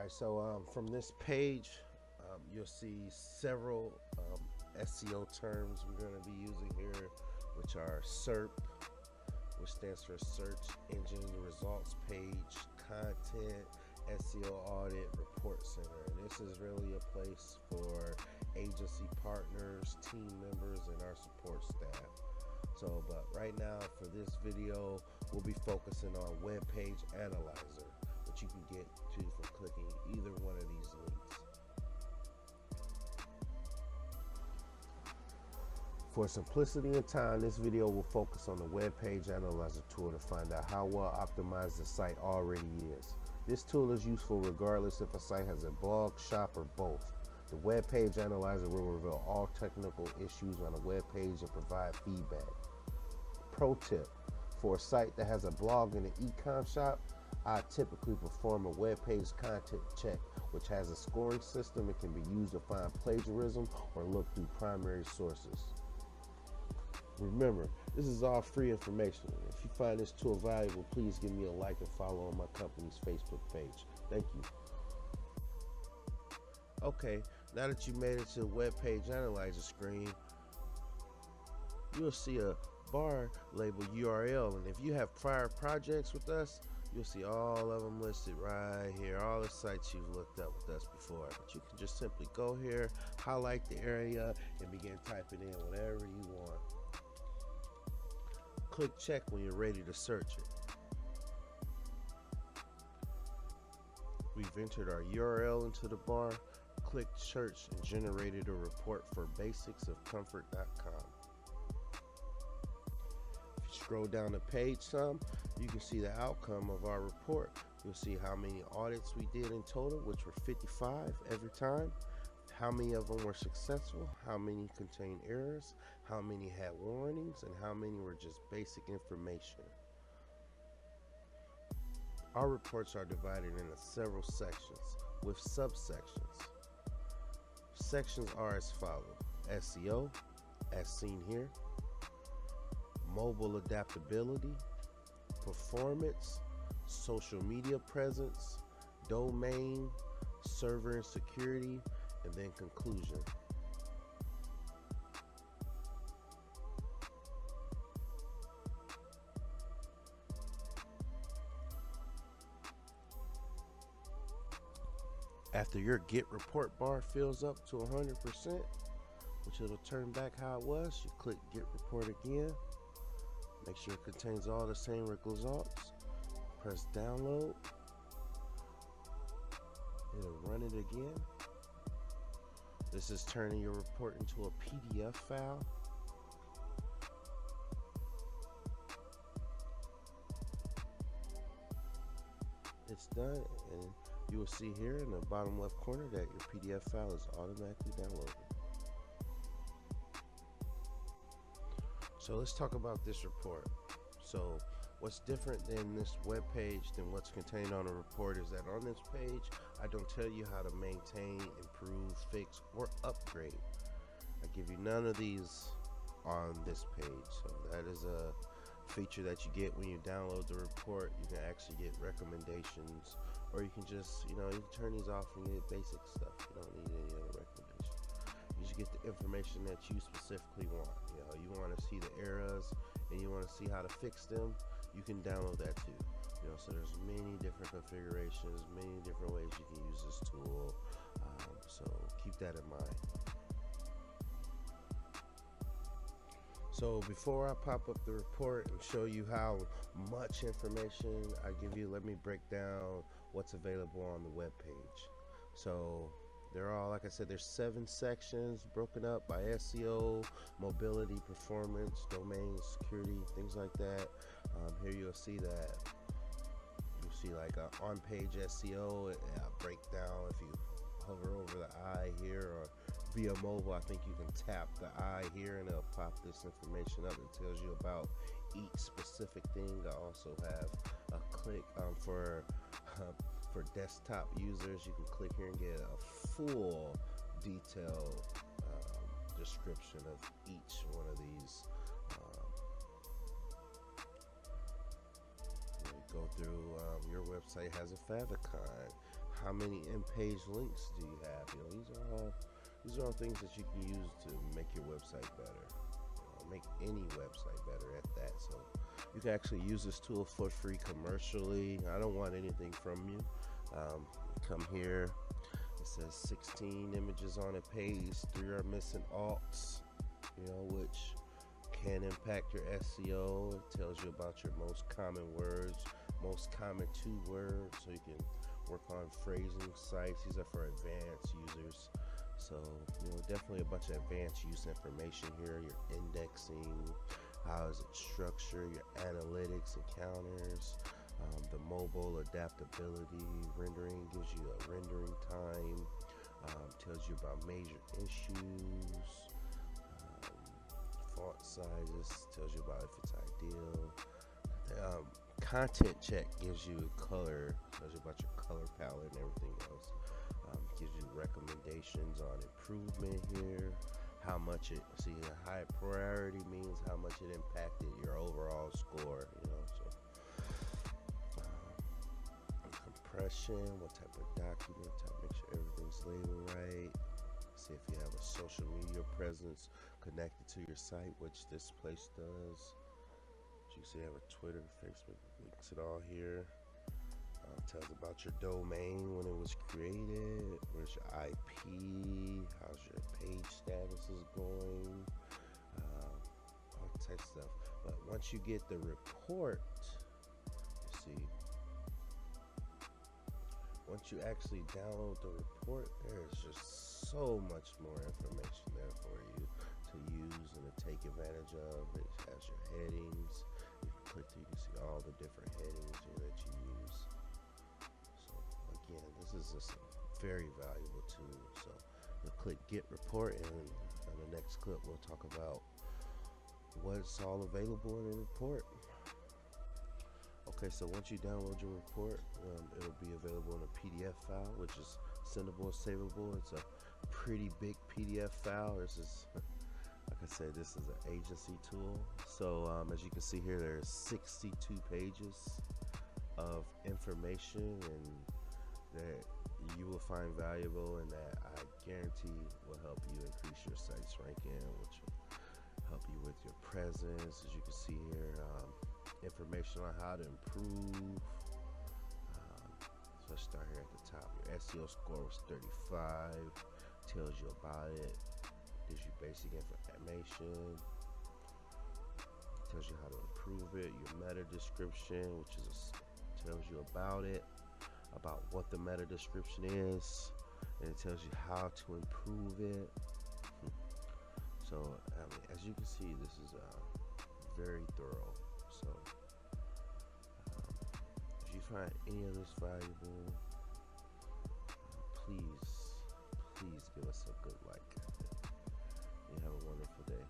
Alright, so from this page, you'll see several SEO terms we're going to be using here, which are SERP, which stands for Search Engine Results Page, Content, SEO Audit, Report Center. And this is really a place for agency partners, team members, and our support staff. So, but right now for this video, we'll be focusing on Web Page Analyzer, which you can get to from clicking either one of these links. For simplicity and time, this video will focus on the Web Page Analyzer tool to find out how well optimized the site already is. This tool is useful regardless if a site has a blog, shop, or both. The Web Page Analyzer will reveal all technical issues on a web page and provide feedback. Pro tip: for a site that has a blog and an e-com shop, I typically perform a web page content check, which has a scoring system and can be used to find plagiarism or look through primary sources. Remember, this is all free information. If you find this tool valuable, please give me a like and follow on my company's Facebook page. Thank you. Okay, now that you made it to the Web Page Analyzer screen, you'll see a bar labeled URL, and if you have prior projects with us, you'll see all of them listed right here, all the sites you've looked up with us before. But you can just simply go here, highlight the area, and begin typing in whatever you want. Click check when you're ready to search it. We've entered our URL into the bar, clicked search, and generated a report for basicsofcomfort.com. If you scroll down the page some, you can see the outcome of our report. You'll see how many audits we did in total, which were 55 every time, how many of them were successful, how many contained errors, how many had warnings, and how many were just basic information. Our reports are divided into several sections with subsections. Sections are as follows: SEO, as seen here, mobile adaptability, performance, social media presence, domain, server and security, and then conclusion. After your Get Report bar fills up to 100%, which it'll turn back how it was, you click Get Report again. Make sure it contains all the same results. Press download. It'll run it again. This is turning your report into a PDF file. It's done, and you will see here in the bottom left corner that your PDF file is automatically downloaded. So let's talk about this report. So what's different than this web page than what's contained on a report is that on this page, I don't tell you how to maintain, improve, fix, or upgrade. I give you none of these on this page. So that is a feature that you get when you download the report. You can actually get recommendations, or you can just, you can turn these off and get basic stuff. You don't need any other recommendation. You just get the information that you specifically want. You want to see the errors and you want to see how to fix them, you can download that too. So there's many different configurations, many different ways you can use this tool. So keep that in mind. So before I pop up the report and show you how much information I give you, let me break down what's available on the web page. So they're all, like I said, there's 7 sections broken up by SEO, mobility, performance, domain, security, things like that. Here you'll see like on-page SEO, a breakdown. If you hover over the I here, or via mobile, I think you can tap the I here and it'll pop this information up. It tells you about each specific thing. I also have a click for desktop users. You can click here and get a full detailed description of each one of these. Go through your website has a favicon. How many in-page links do you have? These are all things that you can use to make your website better. Make any website better at that. So you can actually use this tool for free commercially. I don't want anything from you. Come here. It says 16 images on a page. 3 are missing alts, which can impact your SEO. It tells you about your most common words, most common 2 words, so you can work on phrasing sites. These are for advanced users. So, definitely a bunch of advanced use information here. Your indexing, how is it structured, your analytics and counters, the mobile adaptability, rendering gives you a rendering time, tells you about major issues, font sizes, tells you about if it's ideal. Content check gives you color, tells you about your color palette and everything else. Gives you recommendations on improvement here. How much a high priority means how much it impacted your overall score. Compression, what type of document type, make sure everything's labeled right. See if you have a social media presence connected to your site, which this place does. You see, you have a Twitter, Facebook, links it all here. Tells about your domain, when it was created, where's your IP, how's your page status is going, all type stuff. But once you get the report, once you actually download the report, there's just so much more information there for you to use and to take advantage of. It has your headings. You can click through, you can see all the different headings here that you use. Again, this is just a very valuable tool. So you'll click Get Report, and on the next clip we'll talk about what's all available in the report. Okay, so once you download your report, it'll be available in a PDF file, which is sendable, savable. It's a pretty big PDF file. This is, like I said, this is an agency tool. So as you can see here, there's 62 pages of information, and that you will find valuable, and that I guarantee will help you increase your site's ranking, which will help you with your presence. As you can see here, information on how to improve. So let's start here at the top. Your SEO score was 35. Tells you about it. Gives you basic information. Tells you how to improve it. Your meta description, which tells you about it, about what the meta description is, and it tells you how to improve it. So as you can see, this is very thorough. So if you find any of this valuable, please give us a good like. You have a wonderful day.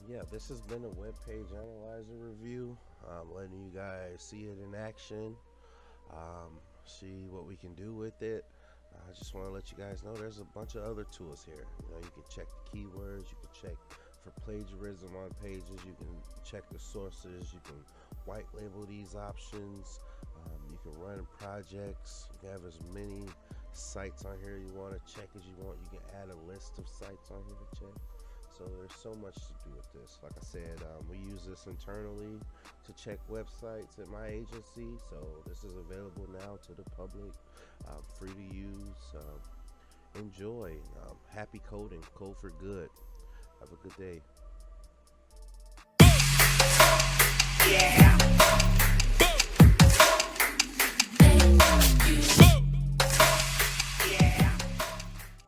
Yeah, this has been a web page analyzer review. Letting you guys see it in action, see what we can do with it. I just want to let you guys know there's a bunch of other tools here. You can check the keywords, you can check for plagiarism on pages, you can check the sources, you can white label these options, you can run projects, you can have as many sites on here you want to check as you want. You can add a list of sites on here to check. So there's so much to do with this. Like I said, we use this internally to check websites at my agency. So this is available now to the public, free to use. Enjoy. Happy coding. Code for good. Have a good day. Yeah.